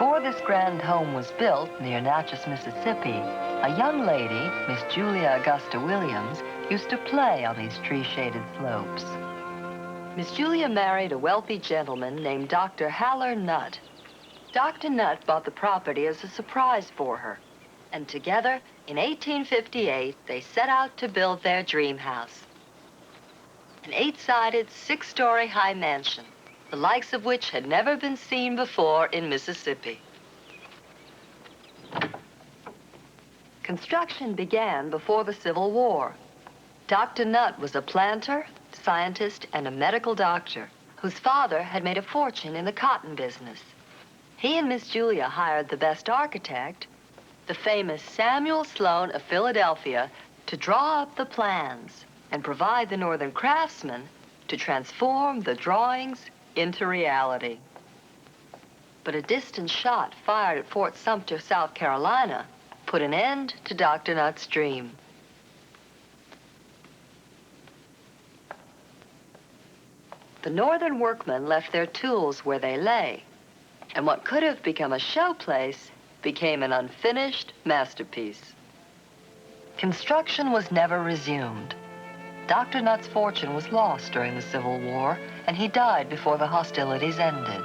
Before this grand home was built near Natchez, Mississippi, a young lady, Miss Julia Augusta Williams, used to play on these tree-shaded slopes. Miss Julia married a wealthy gentleman named Dr. Haller Nutt. Dr. Nutt bought the property as a surprise for her, and together, in 1858, they set out to build their dream house. An 8-sided, 6-story high mansion, the likes of which had never been seen before in Mississippi. Construction began before the Civil War. Dr. Nutt was a planter, scientist, and a medical doctor whose father had made a fortune in the cotton business. He and Miss Julia hired the best architect, the famous Samuel Sloan of Philadelphia, to draw up the plans and provide the northern craftsmen to transform the drawings into reality. But a distant shot fired at Fort Sumter, South Carolina, put an end to Dr. Nutt's dream. The northern workmen left their tools where they lay, and what could have become a showplace became an unfinished masterpiece. Construction was never resumed. Dr. Nutt's fortune was lost during the Civil War, and he died before the hostilities ended.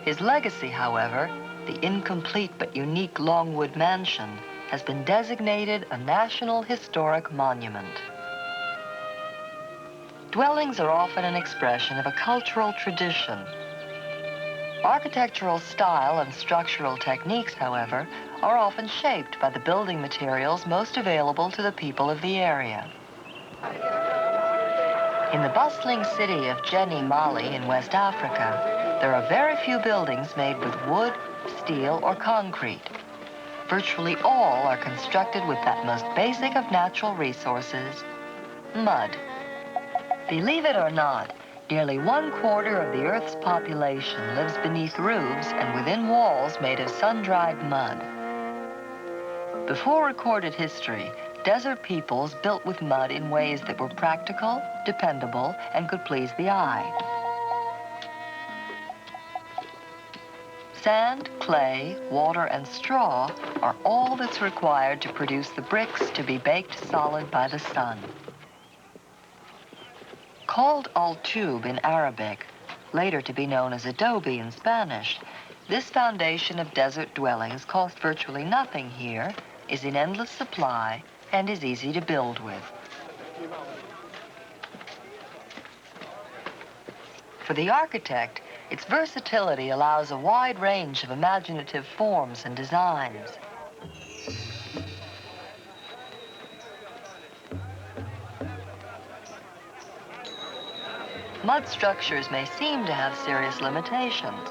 His legacy, however, the incomplete but unique Longwood Mansion, has been designated a National Historic Monument. Dwellings are often an expression of a cultural tradition. Architectural style and structural techniques, however, are often shaped by the building materials most available to the people of the area. In the bustling city of Jenny Mali in West Africa, there are very few buildings made with wood, steel, or concrete. Virtually all are constructed with that most basic of natural resources, mud. Believe it or not, nearly 1/4 of the Earth's population lives beneath roofs and within walls made of sun-dried mud. Before recorded history, desert peoples built with mud in ways that were practical, dependable, and could please the eye. Sand, clay, water, and straw are all that's required to produce the bricks to be baked solid by the sun. Called al-tub in Arabic, later to be known as adobe in Spanish, this foundation of desert dwellings costs virtually nothing here, is in endless supply, and is easy to build with. For the architect, its versatility allows a wide range of imaginative forms and designs. Mud structures may seem to have serious limitations.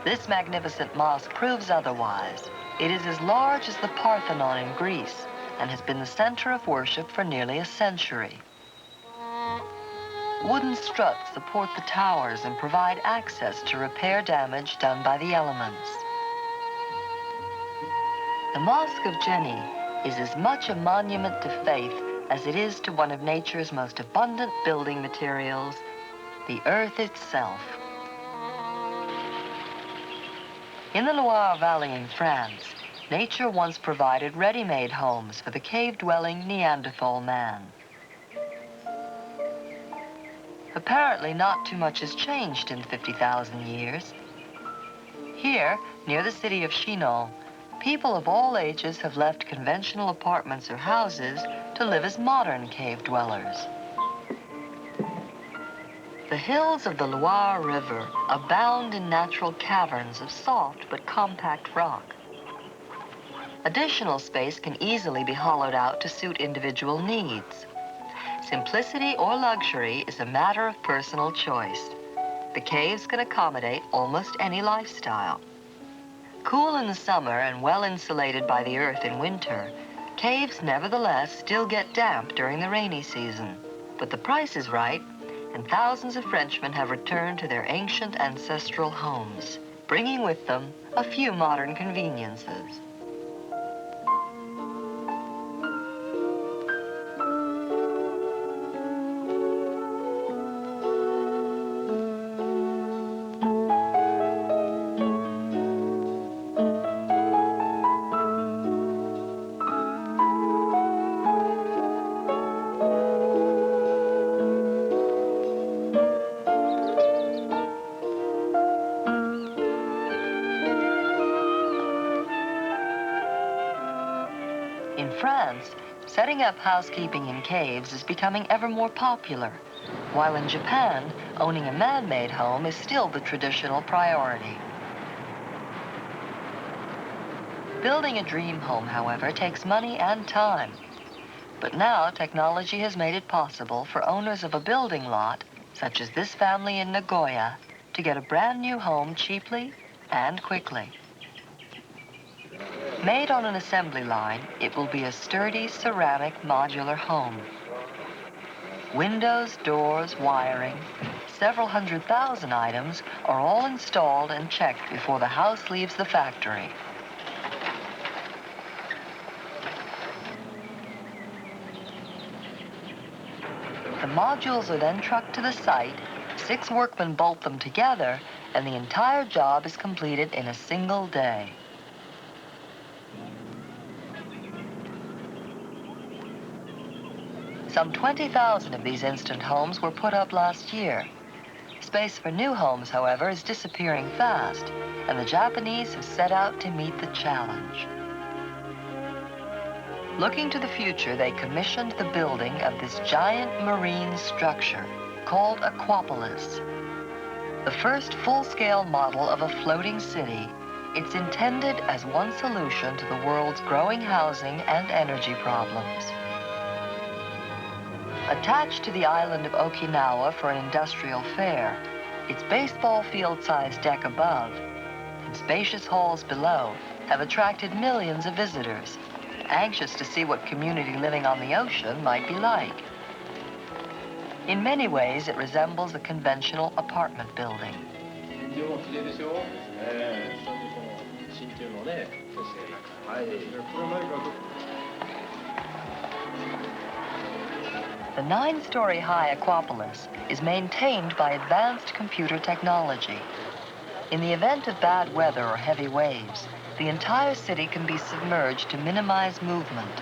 This magnificent mosque proves otherwise. It is as large as the Parthenon in Greece and has been the center of worship for nearly a century. Wooden struts support the towers and provide access to repair damage done by the elements. The Mosque of Jenny is as much a monument to faith as it is to one of nature's most abundant building materials, the earth itself. In the Loire Valley in France, nature once provided ready-made homes for the cave-dwelling Neanderthal man. Apparently, not too much has changed in 50,000 years. Here, near the city of Chinon, people of all ages have left conventional apartments or houses to live as modern cave dwellers. The hills of the Loire River abound in natural caverns of soft but compact rock. Additional space can easily be hollowed out to suit individual needs. Simplicity or luxury is a matter of personal choice. The caves can accommodate almost any lifestyle. Cool in the summer and well insulated by the earth in winter, caves nevertheless still get damp during the rainy season. But the price is right, and thousands of Frenchmen have returned to their ancient ancestral homes, bringing with them a few modern conveniences. France, setting up housekeeping in caves is becoming ever more popular, while in Japan, owning a man-made home is still the traditional priority. Building a dream home, however, takes money and time. But now technology has made it possible for owners of a building lot, such as this family in Nagoya, to get a brand new home cheaply and quickly. Made on an assembly line, it will be a sturdy ceramic modular home. Windows, doors, wiring, several 100,000 items are all installed and checked before the house leaves the factory. The modules are then trucked to the site, 6 workmen bolt them together, and the entire job is completed in a single day. Some 20,000 of these instant homes were put up last year. Space for new homes, however, is disappearing fast, and the Japanese have set out to meet the challenge. Looking to the future, they commissioned the building of this giant marine structure called Aquapolis. The first full-scale model of a floating city, it's intended as one solution to the world's growing housing and energy problems. Attached to the island of Okinawa for an industrial fair, its baseball field-sized deck above and spacious halls below have attracted millions of visitors, anxious to see what community living on the ocean might be like. In many ways, it resembles a conventional apartment building. The 9-story high Aquapolis is maintained by advanced computer technology. In the event of bad weather or heavy waves, the entire city can be submerged to minimize movement.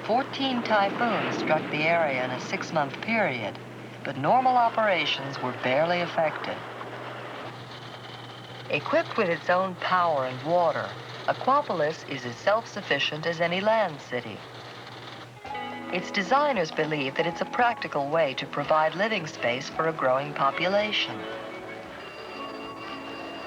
14 typhoons struck the area in a 6-month period, but normal operations were barely affected. Equipped with its own power and water, Aquapolis is as self-sufficient as any land city. Its designers believe that it's a practical way to provide living space for a growing population.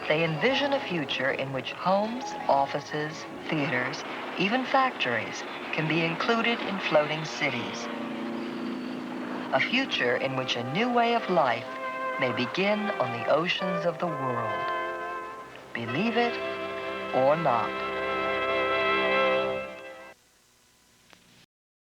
They envision a future in which homes, offices, theaters, even factories can be included in floating cities. A future in which a new way of life may begin on the oceans of the world. Believe it or not.